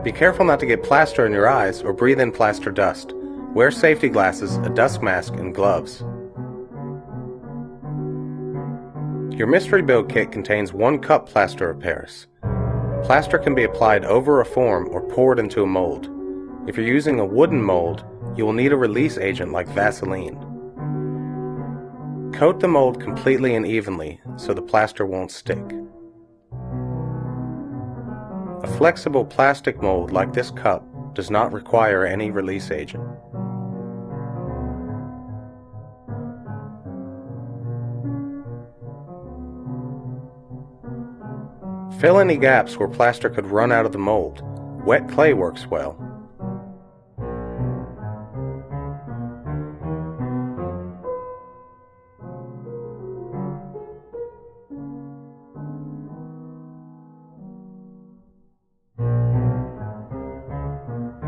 Be careful not to get plaster in your eyes or breathe in plaster dust. Wear safety glasses, a dust mask, and gloves. Your mystery build kit contains 1 cup plaster of Paris. Plaster can be applied over a form or poured into a mold. If you're using a wooden mold, you will need a release agent like Vaseline. Coat the mold completely and evenly so the plaster won't stick. A flexible plastic mold like this cup does not require any release agent. Fill any gaps where plaster could run out of the mold. Wet clay works well.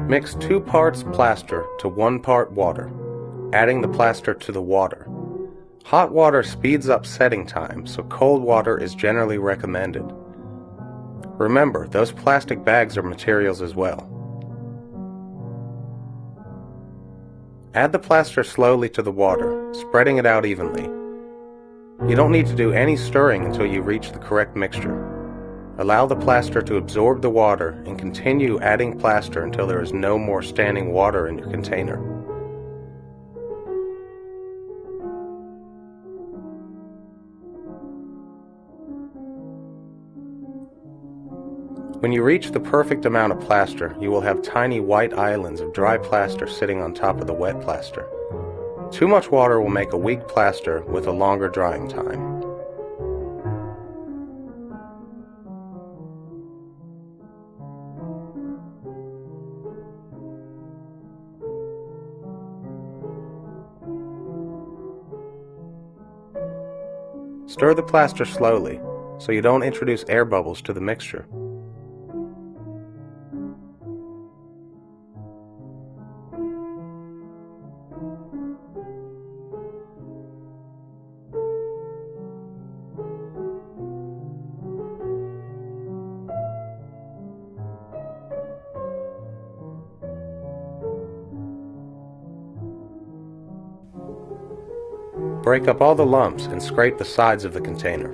Mix 2 parts plaster to 1 part water, adding the plaster to the water. Hot water speeds up setting time, so cold water is generally recommended. Remember, those plastic bags are materials as well. Add the plaster slowly to the water, spreading it out evenly. You don't need to do any stirring until you reach the correct mixture. Allow the plaster to absorb the water and continue adding plaster until there is no more standing water in your container. When you reach the perfect amount of plaster, you will have tiny white islands of dry plaster sitting on top of the wet plaster. Too much water will make a weak plaster with a longer drying time. Stir the plaster slowly, so you don't introduce air bubbles to the mixture. Break up all the lumps and scrape the sides of the container.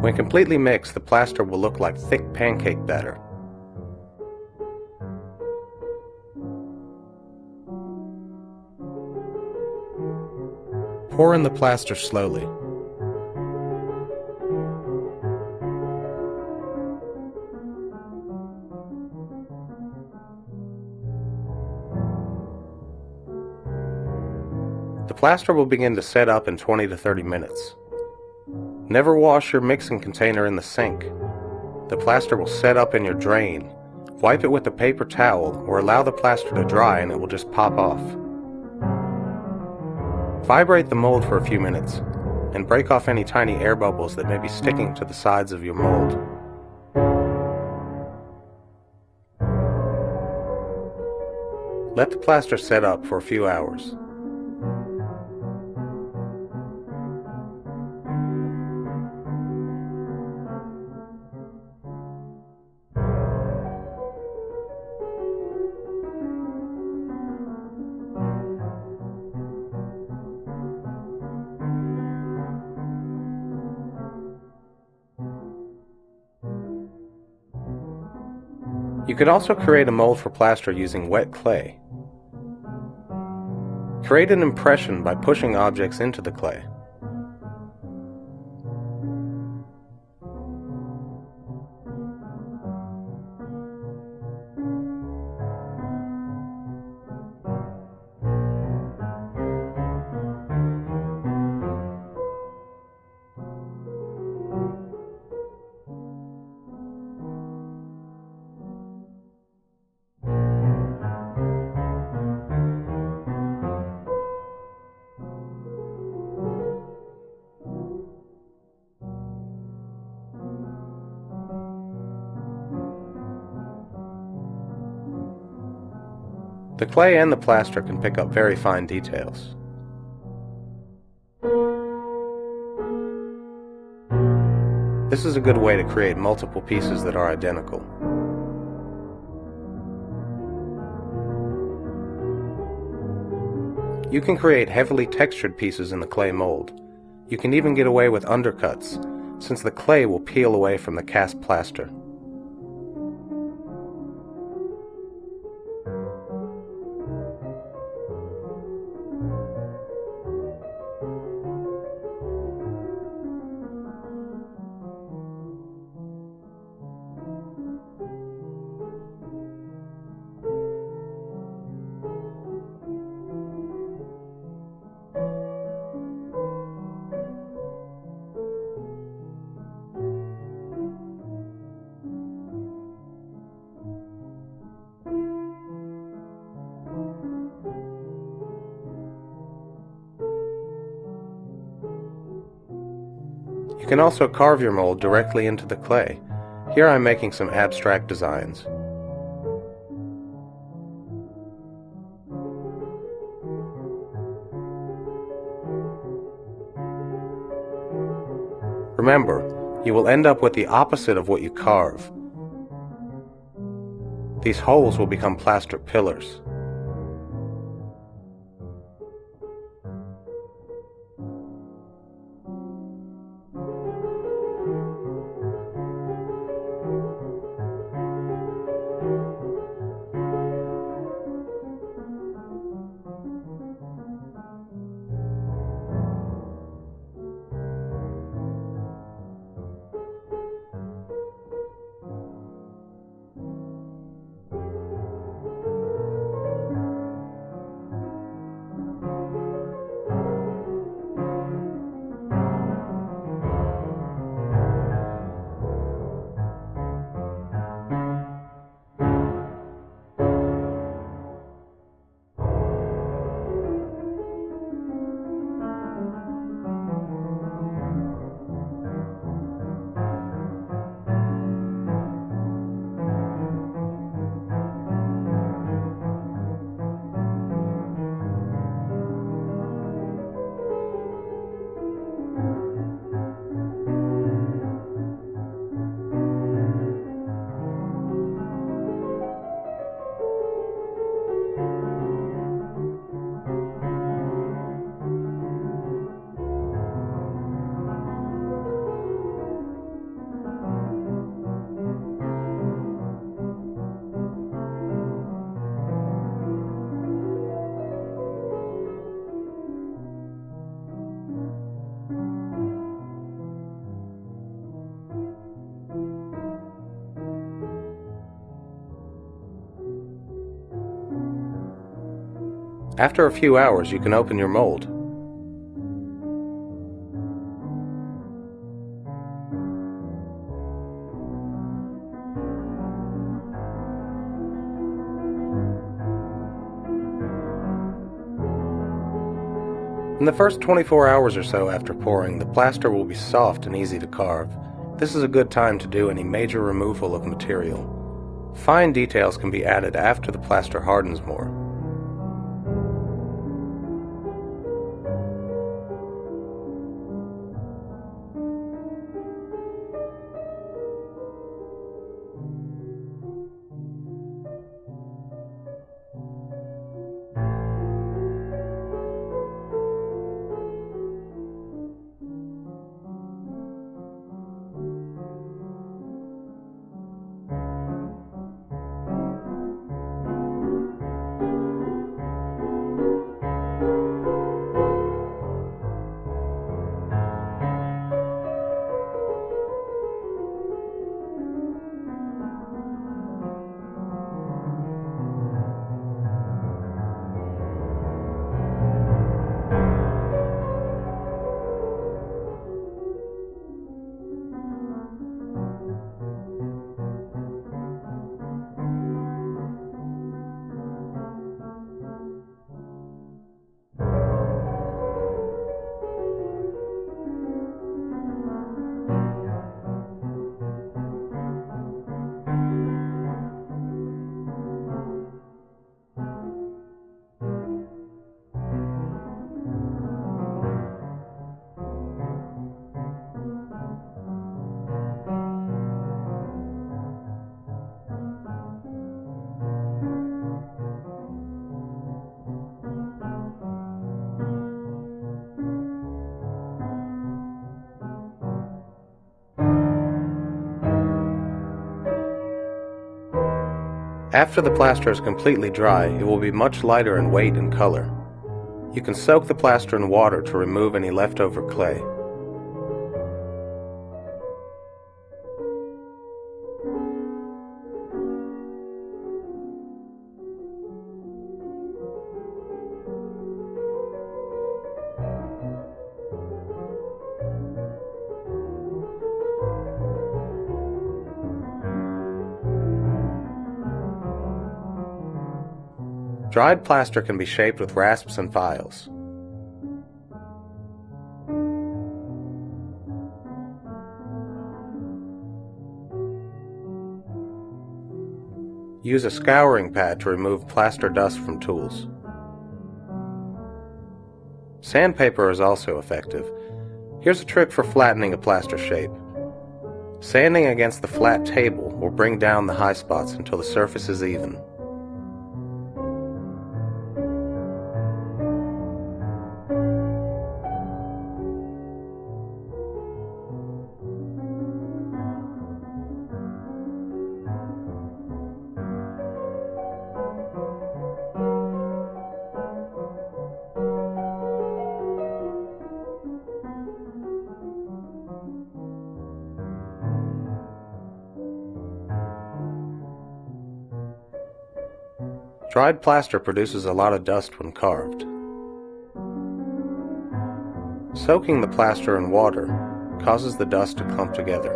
When completely mixed, the plaster will look like thick pancake batter. Pour in the plaster slowly. The plaster will begin to set up in 20 to 30 minutes. Never wash your mixing container in the sink. The plaster will set up in your drain. Wipe it with a paper towel or allow the plaster to dry and it will just pop off. Vibrate the mold for a few minutes and break off any tiny air bubbles that may be sticking to the sides of your mold. Let the plaster set up for a few hours. You could also create a mold for plaster using wet clay. Create an impression by pushing objects into the clay. The clay and the plaster can pick up very fine details. This is a good way to create multiple pieces that are identical. You can create heavily textured pieces in the clay mold. You can even get away with undercuts, since the clay will peel away from the cast plaster. You can also carve your mold directly into the clay. Here I'm making some abstract designs. Remember, you will end up with the opposite of what you carve. These holes will become plaster pillars. After a few hours, you can open your mold. In the first 24 hours or so after pouring, the plaster will be soft and easy to carve. This is a good time to do any major removal of material. Fine details can be added after the plaster hardens more. After the plaster is completely dry, it will be much lighter in weight and color. You can soak the plaster in water to remove any leftover clay. Dried plaster can be shaped with rasps and files. Use a scouring pad to remove plaster dust from tools. Sandpaper is also effective. Here's a trick for flattening a plaster shape. Sanding against the flat table will bring down the high spots until the surface is even. Dried plaster produces a lot of dust when carved. Soaking the plaster in water causes the dust to clump together.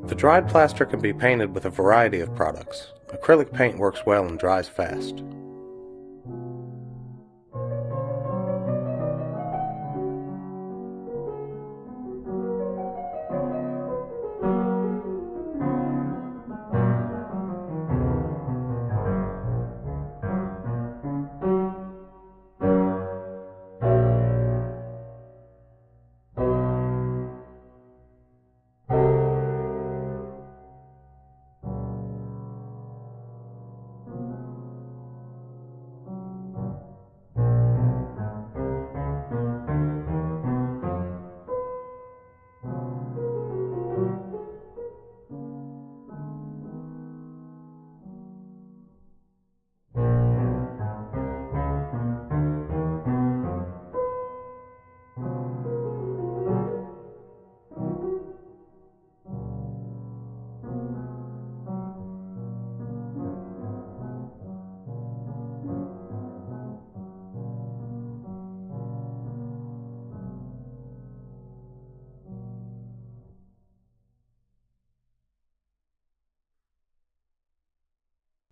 The dried plaster can be painted with a variety of products. Acrylic paint works well and dries fast.